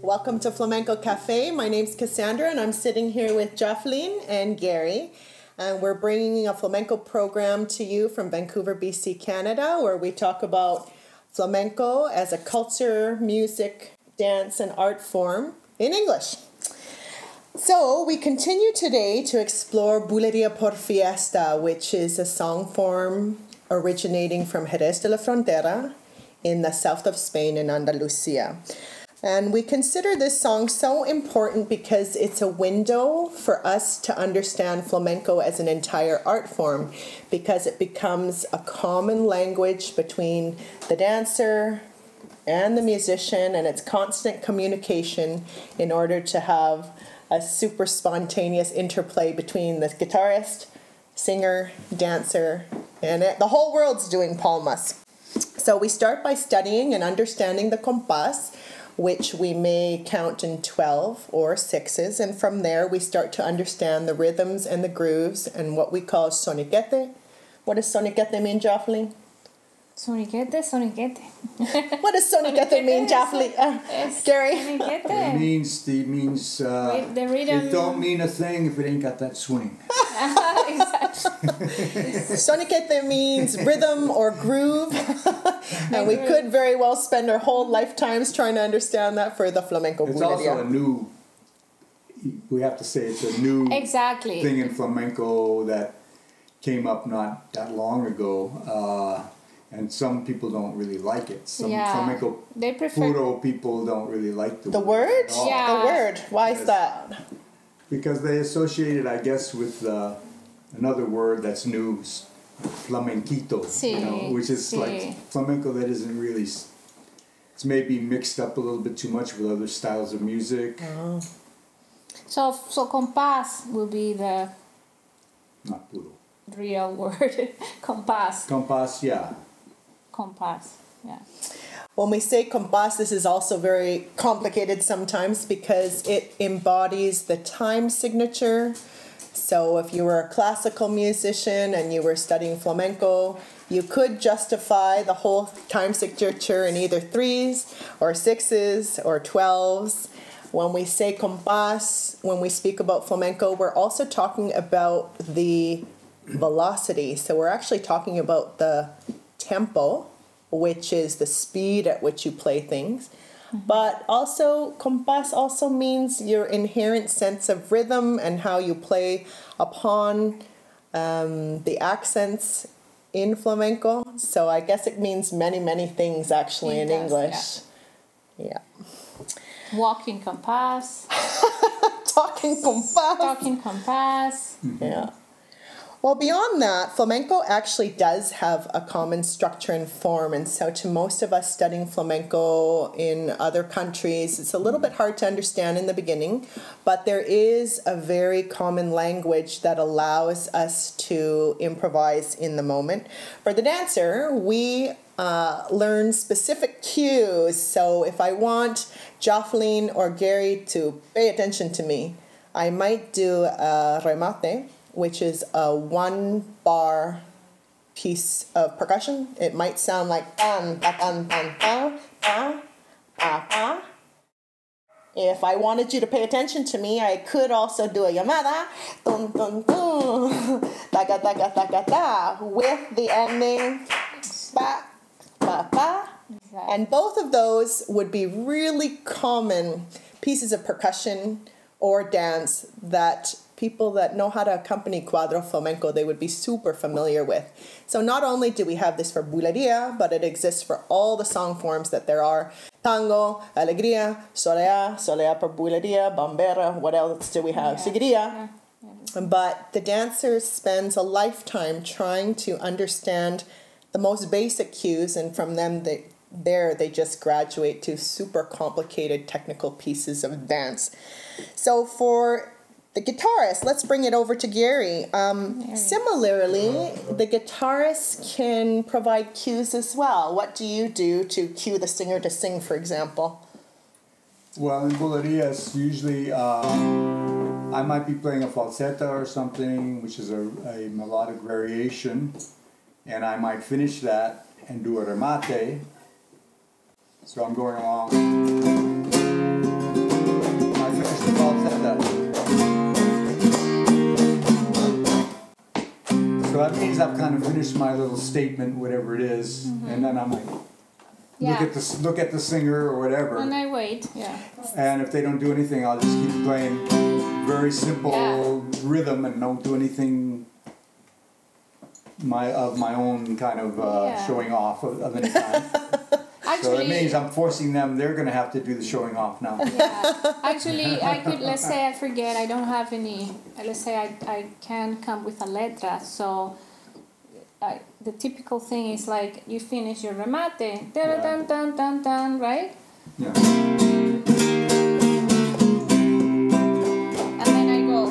Welcome to Flamenco Cafe. My name's Kasandra and I'm sitting here with Jafelin and Gary. And we're bringing a flamenco program to you from Vancouver, BC, Canada, where we talk about flamenco as a culture, music, dance, and art form in English. So we continue today to explore Bulería por Fiesta, which is a song form originating from Jerez de la Frontera in the south of Spain in Andalusia. And we consider this song so important because it's a window for us to understand flamenco as an entire art form, because it becomes a common language between the dancer and the musician, and it's constant communication in order to have a super spontaneous interplay between the guitarist, singer, dancer, and the whole world's doing palmas. So we start by studying and understanding the compás, which we may count in 12 or 6s, and from there we start to understand the rhythms and the grooves and what we call soniquete. What does soniquete mean, Jafelin? Soniquete. What does soniquete mean, Jafelin? Gary? It means the rhythm. It don't mean a thing if it ain't got that swing. Soniquete means rhythm or groove, and we could very well spend our whole lifetimes trying to understand that for the flamenco It's bulería. also a new, we have to say it's a new thing in flamenco that came up not that long ago, and some people don't really like it. Some flamenco puro people don't really like the word. Yeah. The word. Why is that? Because they associate it, I guess, with another word that's new, flamenquito, which is like flamenco that isn't really, it's maybe mixed up a little bit too much with other styles of music. Oh. So compás will be the Not puro. real word. Compás. Compás, yeah. Compás, yeah. When we say compás, this is also very complicated sometimes because it embodies the time signature. So if you were a classical musician and you were studying flamenco, you could justify the whole time signature in either 3s or 6s or 12s. When we say compás, when we speak about flamenco, we're also talking about the velocity. So we're actually talking about the tempo, which is the speed at which you play things. Mm-hmm. But also, compás also means your inherent sense of rhythm and how you play upon the accents in flamenco. So I guess it means many, many things actually in English. Yeah. Walking compás. Talking compás. Talking compás. Mm-hmm. Yeah. Well, beyond that, flamenco actually does have a common structure and form, and so to most of us studying flamenco in other countries, it's a little bit hard to understand in the beginning, but there is a very common language that allows us to improvise in the moment. For the dancer, we learn specific cues, so if I want Jafelin or Gary to pay attention to me, I might do a remate, which is a 1-bar piece of percussion. It might sound like tan, ta, tan, tan, ta, ta, ta, ta. If I wanted you to pay attention to me, I could also do a llamada, dun, dun, dun, ta, ta, ta, ta, ta, ta, with the ending, ba, ba, ba. And both of those would be really common pieces of percussion or dance that people that know how to accompany cuadro flamenco, they would be super familiar with. So not only do we have this for bulería, but it exists for all the song forms that there are. Tango, alegría, soleá, soleá por bulería, bambera, what else do we have? Seguiría. But the dancer spends a lifetime trying to understand the most basic cues, and from them they just graduate to super complicated technical pieces of dance. So for the guitarist, let's bring it over to Gary. Similarly, the guitarist can provide cues as well. What do you do to cue the singer to sing, for example? Well, in bulerias, usually I might be playing a falseta or something, which is a melodic variation, and I might finish that and do a remate. So I'm going along. falsetta. So that means I've kind of finished my little statement, whatever it is, and then I'm like, look at the singer or whatever. And I wait, yeah. And if they don't do anything, I'll just keep playing very simple rhythm and don't do anything of my own kind of showing off of any kind. So it means I'm forcing them, they're going to have to do the showing off now. Yeah. Actually, I could, let's say I forget, I don't have any, let's say I can come with a letra, so the typical thing is like you finish your remate, dun, dun, dun, dun, right? Yeah. And then I go.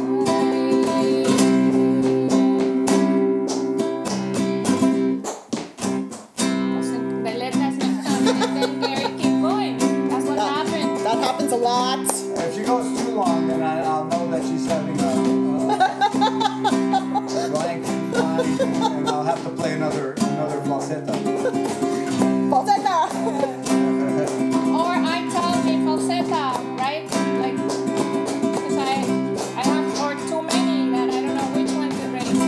The letras not coming, and then Gary keep going. That's what happens. That happens a lot. If she goes too long, then I'll know that she's having a blank mind, and I'll have to play another falsetta. Falsetta! Or I tell the falsetta, right? Like, because I have or too many that I don't know which one to raise.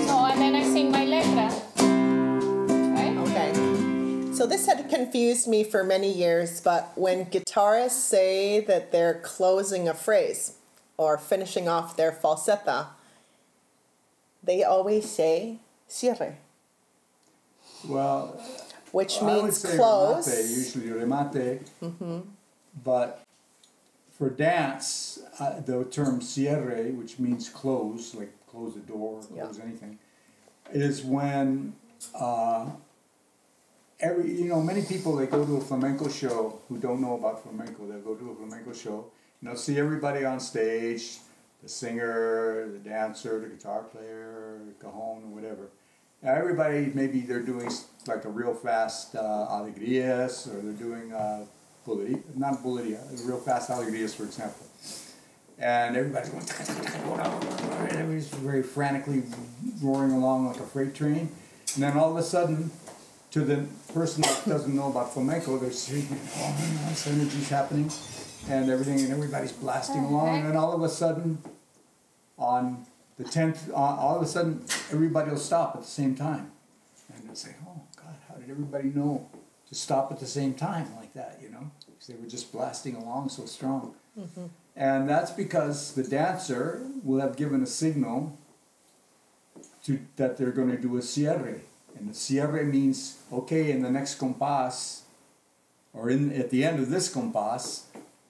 So, and then I sing my letra. Right? Okay. So this had confused me for many years, but when guitarists say that they're closing a phrase or finishing off their falsetta, they always say cierre. Well, which I means would say close. Remate, usually remate. But for dance, the term cierre, which means close, like close the door, close anything, is when many people, they go to a flamenco show who don't know about flamenco. They'll go to a flamenco show and they'll see everybody on stage, the singer, the dancer, the guitar player, the cajon, whatever. Now everybody, maybe they're doing like a real fast alegrias, or they're doing not buleria, real fast alegrias, for example. And everybody's going, and everybody's very frantically roaring along like a freight train. And then all of a sudden, to the person that doesn't know about flamenco, they're seeing, this energy's happening, and everything, and everybody's blasting along, and then all of a sudden, on the 10th, all of a sudden, everybody will stop at the same time. And they'll say, oh, God, how did everybody know to stop at the same time like that, Because they were just blasting along so strong. And that's because the dancer will have given a signal that they're going to do a cierre. And the cierre means, okay, in the next compás, or at the end of this compás,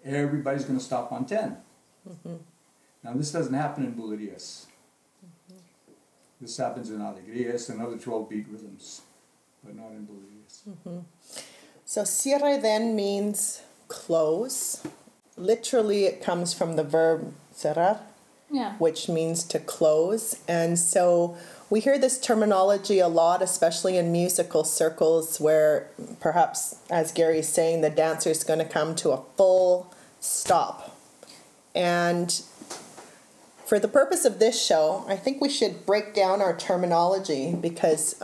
everybody's going to stop on 10. Now, this doesn't happen in bulerias. This happens in alegrias and other 12-beat rhythms, but not in bulerias. So cierre then means close. Literally, it comes from the verb cerrar, which means to close. And so we hear this terminology a lot, especially in musical circles, where perhaps, as Gary's saying, the dancer is going to come to a full stop. And for the purpose of this show, I think we should break down our terminology, because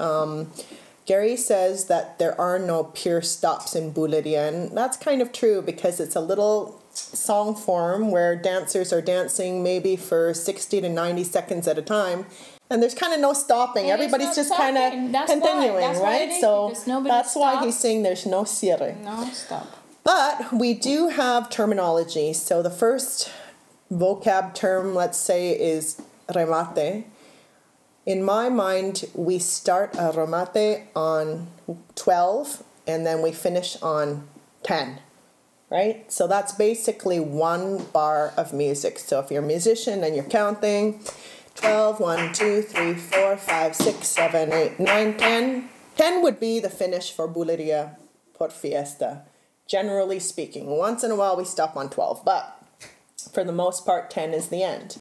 Gary says that there are no pure stops in buleria, and that's kind of true, because it's a little song form where dancers are dancing maybe for 60 to 90 seconds at a time, and there's kind of no stopping. And everybody's just kind of continuing, right? So that's why he's saying there's no cierre. No stop. But we do have terminology. So the first vocab term, let's say, is remate. In my mind, we start a remate on 12 and then we finish on 10, right? So that's basically one bar of music. So if you're a musician and you're counting 12, 1, 2, 3, 4, 5, 6, 7, 8, 9, 10. 10 would be the finish for buleria por fiesta, generally speaking. Once in a while we stop on 12, but for the most part 10 is the end.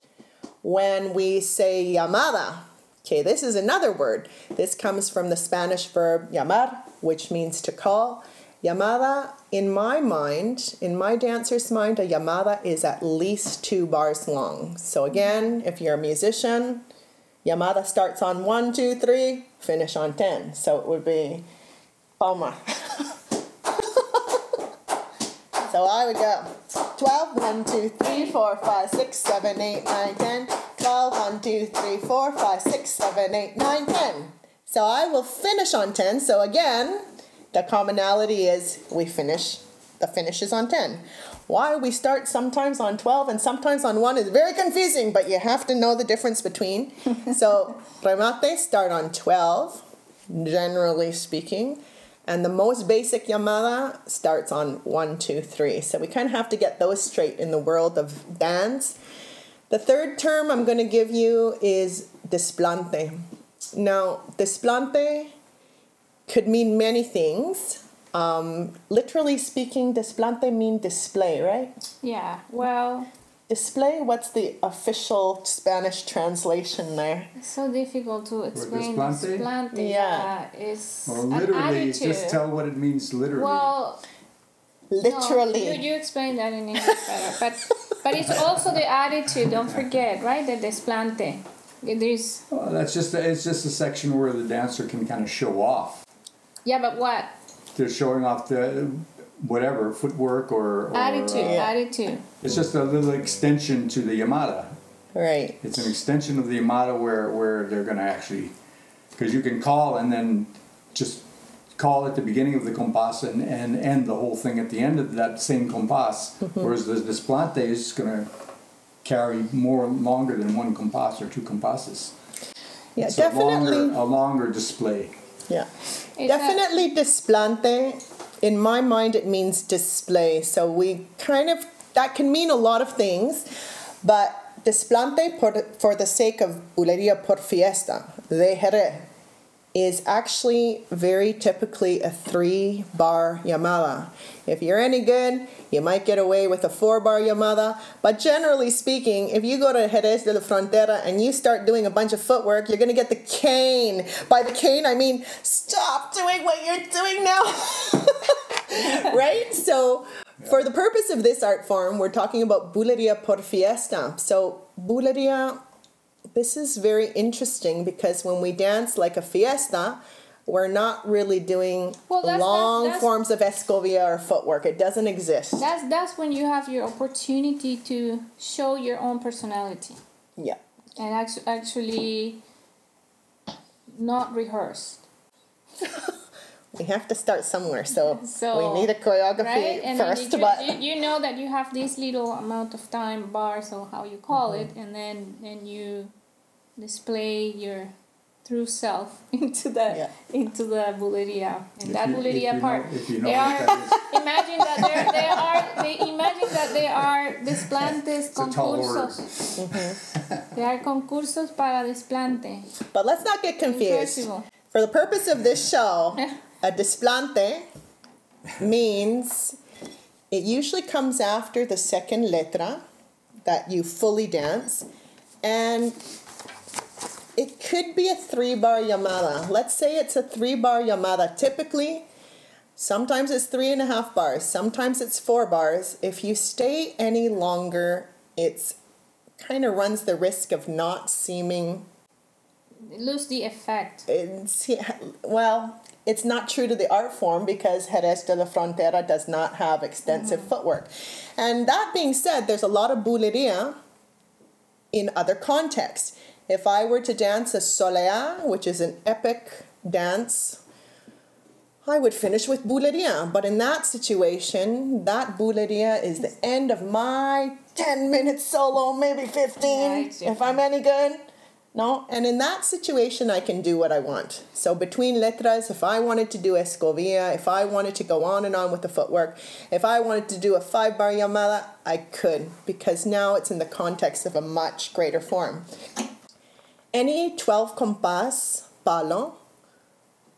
When we say llamada, okay, this is another word. This comes from the Spanish verb llamar, which means to call. Llamada, in my mind, in my dancer's mind, a llamada is at least 2 bars long. So again, if you're a musician, llamada starts on 1, 2, 3, finish on 10. So it would be palma. So I would go 12, 1, 2, 3, 4, 5, 6, 7, 8, 9, 10. 12, 1, 2, 3, 4, 5, 6, 7, 8, 9, 10. So I will finish on 10. So again, the commonality is the finish is on 10. Why we start sometimes on 12 and sometimes on 1 is very confusing, but you have to know the difference between. So remate start on 12, generally speaking. And the most basic llamada starts on 1, 2, 3. So we kind of have to get those straight in the world of dance. The third term I'm going to give you is Deplante. Now, Deplante could mean many things. Literally speaking, Deplante means display, right? Yeah, well... Display, what's the official Spanish translation there? It's so difficult to explain. Deplante, yeah. Well, literally, just tell what it means literally. Well, literally. No, you explain that in English better. But it's also the attitude, don't forget, right? The Deplante. There's... Well, it's just a section where the dancer can kind of show off. Yeah, but what? They're showing off the... whatever, footwork or attitude. It's just a little extension to the Llamada. Right. It's an extension of the Llamada where they're going to actually, because you can call and then just call at the beginning of the compás and end the whole thing at the end of that same compás, whereas the Deplante is going to carry longer than one compás or two compasses. Yeah, it's definitely. A longer display. Yeah. Definitely Deplante. In my mind, it means display. So we that can mean a lot of things, but Deplante, for the sake of Bulería por Fiesta de Jerez, is actually very typically a 3-bar llamada. If you're any good, you might get away with a 4-bar llamada, but generally speaking, if you go to Jerez de la Frontera and you start doing a bunch of footwork, you're going to get the cane. By the cane, I mean, stop doing what you're doing now. Right? So, for the purpose of this art form, we're talking about Bulería por Fiesta. So, Bulería... This is very interesting because when we dance like a fiesta, we're not really doing long forms of escovilla or footwork. It doesn't exist. That's when you have your opportunity to show your own personality. Yeah. And actually not rehearsed. We have to start somewhere, so we need a choreography first. But you know that you have this little amount of time, bars or how you call it, and then you display your true self into the bulería. And that bulería part, imagine that there are Desplantes concursos. There are concursos para Deplante. But let's not get confused. For the purpose of this show, a Deplante means it usually comes after the second letra that you fully dance, and it could be a 3-bar llamada. Let's say it's a 3-bar llamada. Typically, sometimes it's 3.5 bars, sometimes it's 4 bars. If you stay any longer, it's kind of runs the risk of not seeming... lose the effect. It's not true to the art form because Jerez de la Frontera does not have extensive footwork. And that being said, there's a lot of bulería in other contexts. If I were to dance a soleá, which is an epic dance, I would finish with bulería. But in that situation, that bulería is the end of my 10-minute solo, maybe 15, if I'm any good. No, and in that situation, I can do what I want. So between letras, if I wanted to do escovilla, if I wanted to go on and on with the footwork, if I wanted to do a 5-bar llamada, I could, because now it's in the context of a much greater form. Any 12 compás palo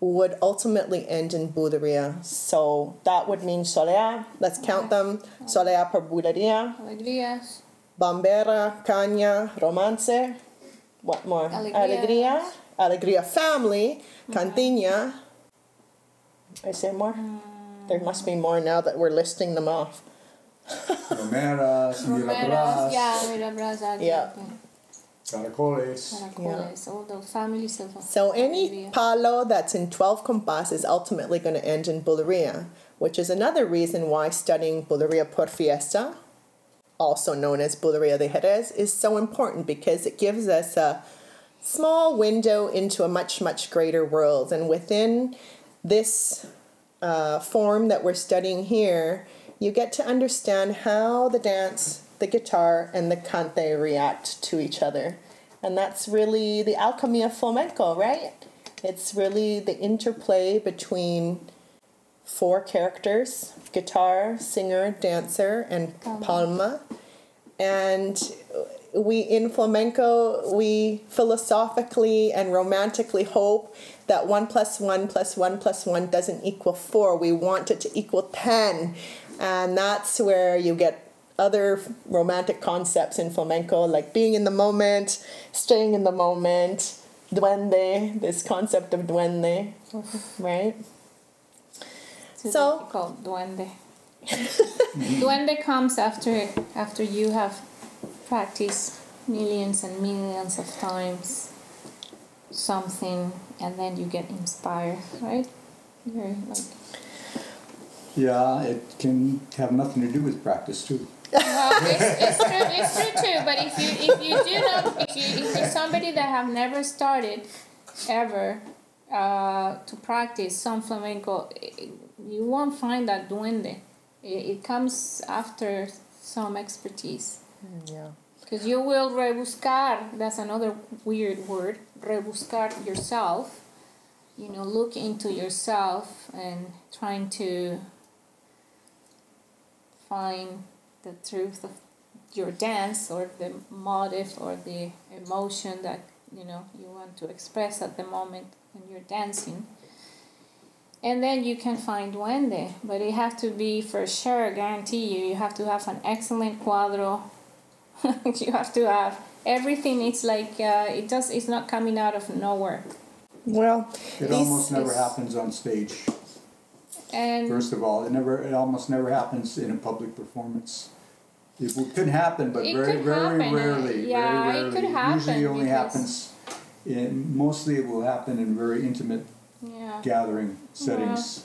would ultimately end in bulería. So that would mean soleá. Let's count them. Soleá por bulería. Alegrías. Bambera, caña, romance. What more? Alegría. Alegría family. Cantiña. Is there more? There must be more now that we're listing them off. Romeras, Mirabras. Yeah. Caracoles. All those families of... So any palo that's in 12 compás is ultimately going to end in bulería. which is another reason why studying Bulería por Fiesta, also known as Bulerías de Jerez, is so important, because it gives us a small window into a much, much greater world. And within this form that we're studying here, you get to understand how the dance, the guitar, and the cante react to each other. And that's really the alchemy of flamenco, right? It's really the interplay between four characters: guitar, singer, dancer, and palma. And in flamenco, we philosophically and romantically hope that 1 + 1 + 1 + 1 doesn't equal 4. We want it to equal 10. And that's where you get other romantic concepts in flamenco, like being in the moment, staying in the moment, duende, this concept of duende, right? So difficult, duende. Duende comes after you have practiced millions and millions of times something, and then you get inspired, right? You're like... Yeah, it can have nothing to do with practice too. Well, it's true too. But if you're somebody that have never started ever to practice some flamenco, you won't find that duende. It comes after some expertise. Yeah. Because you will rebuscar. That's another weird word. Rebuscar yourself. You know, look into yourself and trying to find the truth of your dance, or the motive, or the emotion that you want to express at the moment when you're dancing. And then you can find duende, but it has to be, for sure, I guarantee you have to have an excellent cuadro. You have to have everything. It's like it's not coming out of nowhere. Well, it almost never happens on stage. And first of all, it almost never happens in a public performance. It could happen, but very rarely. Yeah, very rarely. It could happen. Usually only happens mostly it will happen in very intimate gathering settings.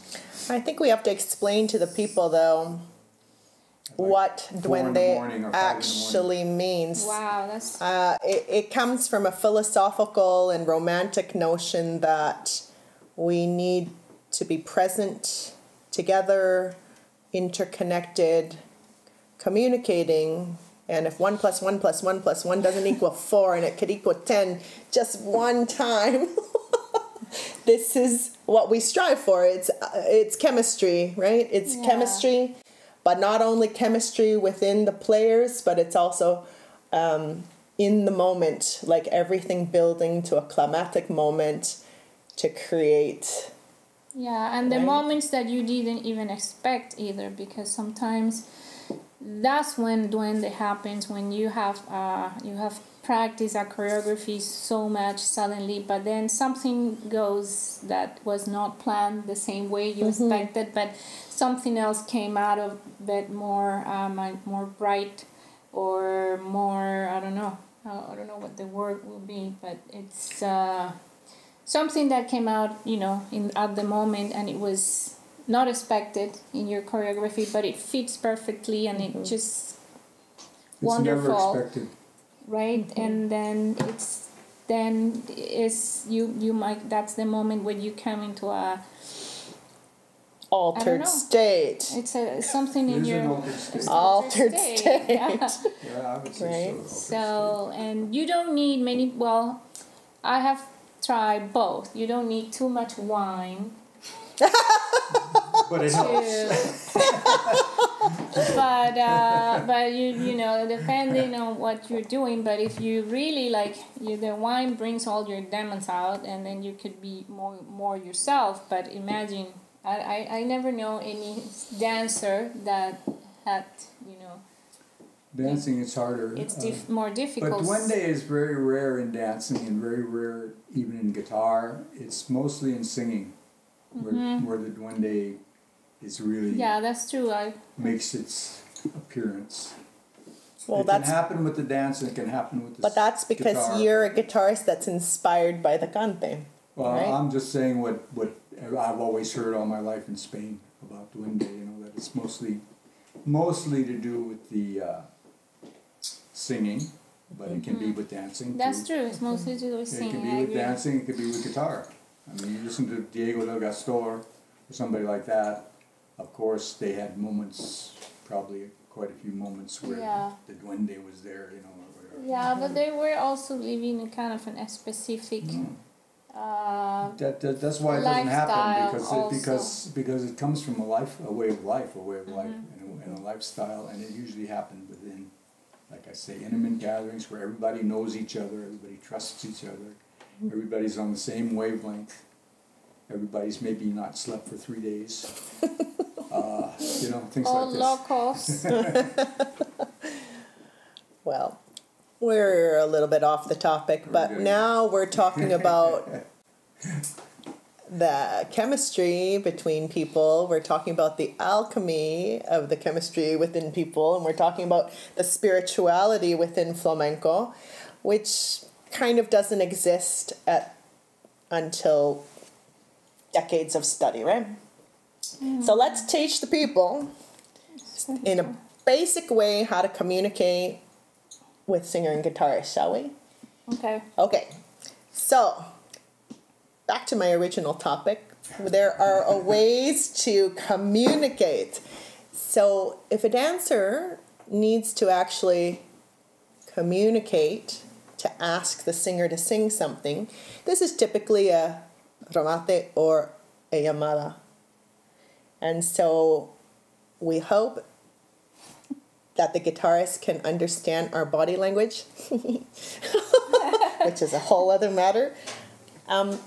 I think we have to explain to the people, though, what duende actually means. Wow, that's... It comes from a philosophical and romantic notion that we need to be present, together, interconnected, communicating. And if 1 + 1 + 1 + 1 doesn't equal 4, and it could equal 10 just one time, this is what we strive for. It's chemistry, right? It's chemistry, but not only chemistry within the players, but it's also in the moment, like everything building to a climatic moment to create. Yeah, and the moments that you didn't even expect either, because sometimes that's when duende happens, when you have practiced a choreography so much suddenly, but then something goes that was not planned the same way you expected, but something else came out of it more bright, or more, I don't know what the word will be, but it's something that came out, at the moment, and it was not expected in your choreography, but it fits perfectly, and it just wonderful. It's never expected, right? And then you might, that's the moment when you come into a altered state. It's something in your altered state. Yeah. I would say right. So, and you don't need many. Well, I have tried both. You don't need too much wine. But it helps. But you depending on what you're doing. But if you really the wine brings all your demons out, and then you could be more yourself. But imagine, I never know any dancer that had Dancing is harder. It's more difficult. But duende is very rare in dancing, and very rare even in guitar. It's mostly in singing, where the duende is really that's true. Makes its appearance. Well, it can happen with the dance, and it can happen with the But that's because guitar. you're a guitarist that's inspired by the cante. Well, right? I'm just saying what I've always heard all my life in Spain about Duende, that it's mostly to do with the singing, but it can be with dancing. That's too. true. It's mostly to do with singing. It can be with dancing. It could be with guitar. I mean, you listen to Diego del Gastor or somebody like that. Of course, they had moments, probably quite a few moments where the Duende was there, Yeah, but they were also living in kind of a specific. That's why it doesn't happen because it comes from a way of life, and a lifestyle, and it usually happens within, like I say, intimate gatherings where everybody knows each other, everybody trusts each other, everybody's on the same wavelength, everybody's maybe not slept for 3 days, things all like this. locals. Well, we're a little bit off the topic, but now we're talking about the chemistry between people. We're talking about the alchemy of the chemistry within people, and we're talking about the spirituality within flamenco, which kind of doesn't exist until decades of study, right? So let's teach the people in a basic way how to communicate with singer and guitarist, shall we? Okay. So, back to my original topic. There are ways to communicate. So, if a dancer needs to actually communicate, to ask the singer to sing something, this is typically a remate or a llamada. And so, we hope that the guitarist can understand our body language, which is a whole other matter.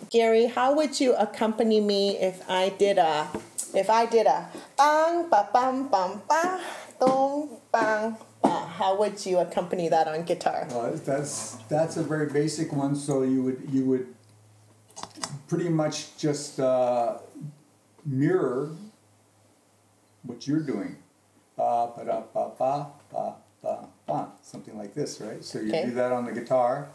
Gary, how would you accompany me if I did a bang ba bam bam ba dong bang ba? How would you accompany that on guitar? That's a very basic one. So you would pretty much just mirror what you're doing. Ba ba da ba ba ba ba ba, something like this, right? So you do that on the guitar.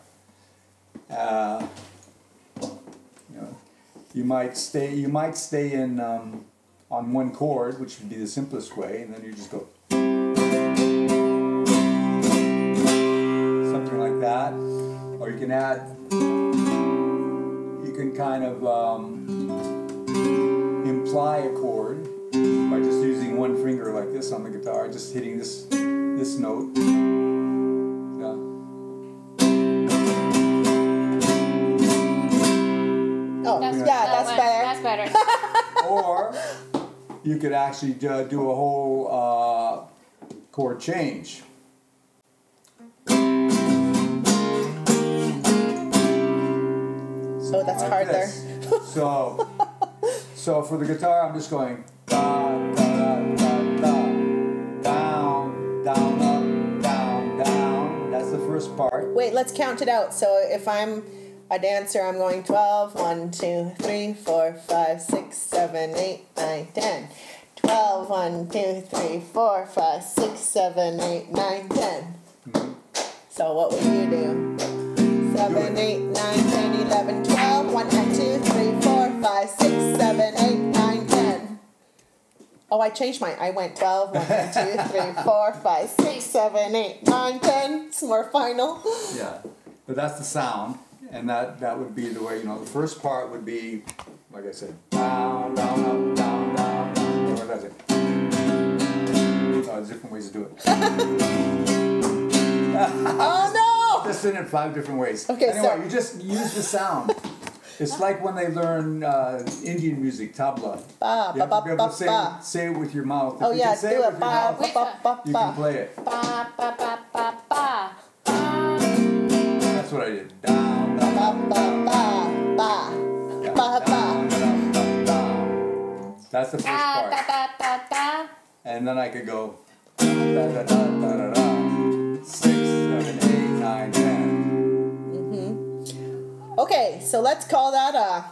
You might stay in on one chord, which would be the simplest way, and then you just go something like that. Or you can kind of imply a chord by just using one finger like this on the guitar, just hitting this note. That's better. Or you could actually do a whole chord change. So that's like hard this. there. So for the guitar, I'm just going da da da da, down, down, up, down, down. That's the first part. Wait, let's count it out. So if I'm a dancer, I'm going 12, 1, 2, 3, 4, 5, 6, 7, 8, 9, 10. 12, 1, 2, 3, 4, 5, 6, 7, 8, 9, 10. So what would you do? 7, 8, 9, 10, 11, 12. 1, 2, 3, 4, 5, 6, 7, 8, 9, 10. Oh, I changed mine. I went 12, 1, 2, 3, 4, 5, 6, 7, 8, 9, 10. It's more final. Yeah, but that's the sound. And that would be the way, the first part would be, like I said, down, down, up, down, down, down. What does it? There's different ways to do it. Oh no! Just did it 5 different ways. Okay, anyway, you just use the sound. It's like when they learn Indian music, tabla. You have to be able to say it with your mouth. If you can say it with your mouth, you can play it. Ba ba ba ba ba. That's what I did. Down, down, down, down, down. That's the first part. And then I could go 6, 7, 8, 9, 10. Okay, so let's call that a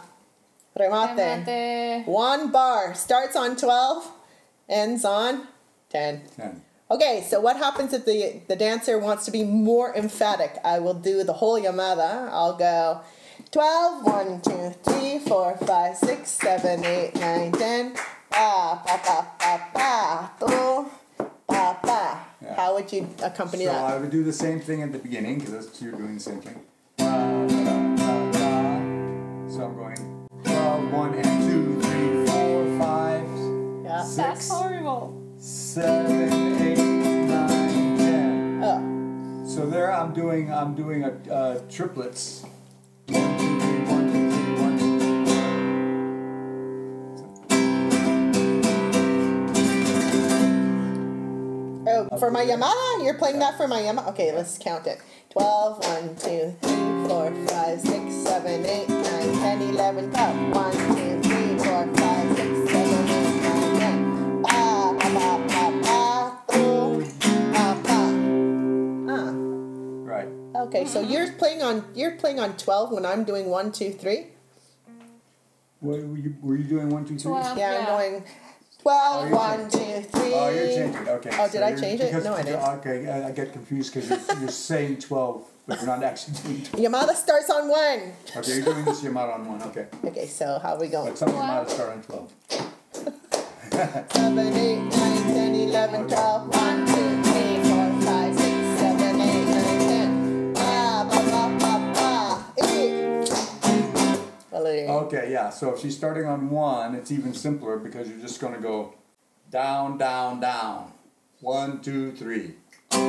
remate. 1 bar. Starts on 12, ends on 10. Okay, so what happens if the dancer wants to be more emphatic? I will do the whole llamada. I'll go 12, 1, 2, 3, 4, 5, 6, 7, 8, 9, 10. Pa, pa, pa, how would you accompany that? So I would do the same thing at the beginning, because you're doing the same thing. So I'm going 12, 1 and 2, 3, 4, 5, Yeah. 6, That's horrible. 7, 8, 9, 10. Oh. So there I'm doing a triplets. 1, 2, 3, 1, 2, 3, 1, 2, 3. Oh, for my Yamada? You're playing that for my Yamada? Okay, let's count it. 12, 1, 2, 3, 4, 5, 6, 7, 8, 9, 10, 11, 12. 1, 2, 3, 4, 5, 6, 7, 8, 9, 10. Pa, pa, pa, pa, pa, through, pa, pa. Right. Okay, so you're playing on 12 when I'm doing 1, 2, 3? What were you doing 1, 2, 3? 12. Yeah, I'm Yeah. going 12, 1, 2, 3. Oh, you're changing. Okay. Oh, So did I change it? because- No, I didn't. Okay, I get confused because you're saying 12, but you're not actually doing 12. Yamada starts on 1. Okay, you're doing this Yamada on 1. Okay. Okay, so how are we going? But some Yamada start on 12. 7, 8, 9, 10, 11, 12. 1, 2, 3, 4, 5, 6, 7, 8, 9, 10. Ah, ba, ba, ba, ba. Okay, yeah. So if she's starting on 1, it's even simpler because you're just going to go down, down, down. 1, 2, 3. So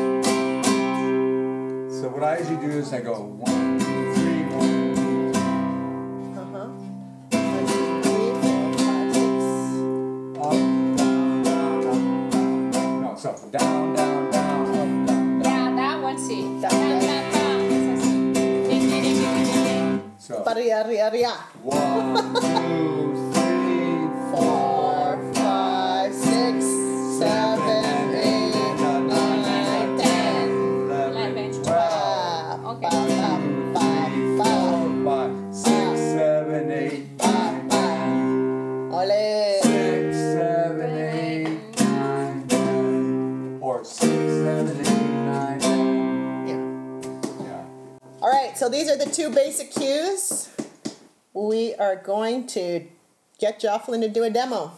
what I usually do is I go 1, 2, 3, 1, 2, 3. Uh-huh. 1, 2, 3, 4, 5, 6. Up, down, down, up, down, down. No, so down, down, down, up, down, down. Yeah, that one, sí. That Down, one. down, down. Es así. Ding, ding, ding, ding, ding, ding. So Paria, ria, ria. 1, 2, 3, 4, 5, 6, 7, 8, 9, 10. 11, 12. Ah, Okay. ba, ba, ba, ba. 5, 6, 7, 8, 9, 10. Ole. 6, 7, 8, 9, 10. Or 6, 7, 8, 9, 10. Yeah. Yeah. All right, so these are the 2 basic cues. We are going to get Jafelin to do a demo.